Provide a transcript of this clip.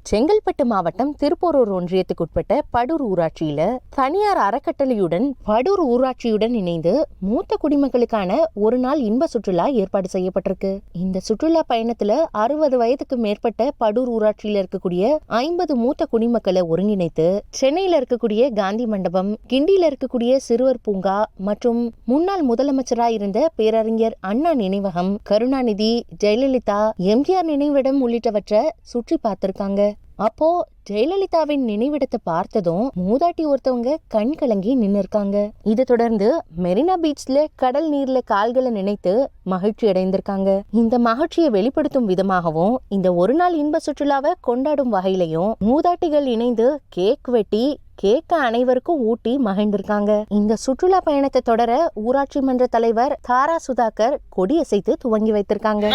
செங்கல்பட்டு மாவட்டம் திருப்போரூர் ஒன்றியத்துக்குட்பட்ட படூர் ஊராட்சியில தனியார் அறக்கட்டளையுடன் படூர் ஊராட்சியுடன் இணைந்து மூத்த குடிமக்களுக்கான ஒரு நாள் இன்ப சுற்றுலா ஏற்பாடு செய்யப்பட்டிருக்கு. இந்த சுற்றுலா பயணத்துல 60 வயதுக்கு மேற்பட்ட படூர் ஊராட்சியில இருக்கக்கூடிய 50 மூத்த குடிமக்களை ஒருங்கிணைத்து சென்னையில இருக்கக்கூடிய காந்தி மண்டபம், கிண்டியில இருக்கக்கூடிய சிறுவர் பூங்கா மற்றும் முன்னாள் முதலமைச்சராக இருந்த பேரறிஞர் அண்ணா நினைவகம், கருணாநிதி, ஜெயலலிதா, எம்ஜிஆர் நினைவிடம் உள்ளிட்டவற்றை சுற்றி பார்த்திருக்காங்க. அப்போ ஜெயலலிதாவின் நினைவிடத்தை பார்த்ததும் மூதாட்டி ஒருத்தவங்க கண் கலங்கி நின்னு இருக்காங்க. இதை தொடர்ந்து மெரினா பீச்ல கடல் நீர்ல கால்களை நினைத்து மகிழ்ச்சி அடைந்திருக்காங்க. இந்த மகிழ்ச்சியை வெளிப்படுத்தும் விதமாகவும் இந்த ஒரு நாள் இன்ப சுற்றுலாவை கொண்டாடும் வகையிலையும் மூதாட்டிகள் இணைந்து கேக் வெட்டி கேக்க அனைவருக்கும் ஊட்டி மகிழ்ந்திருக்காங்க. இந்த சுற்றுலா பயணத்தை தொடர ஊராட்சி மன்ற தலைவர் தாரா சுதாகர் கொடியசைத்து துவங்கி வைத்திருக்காங்க.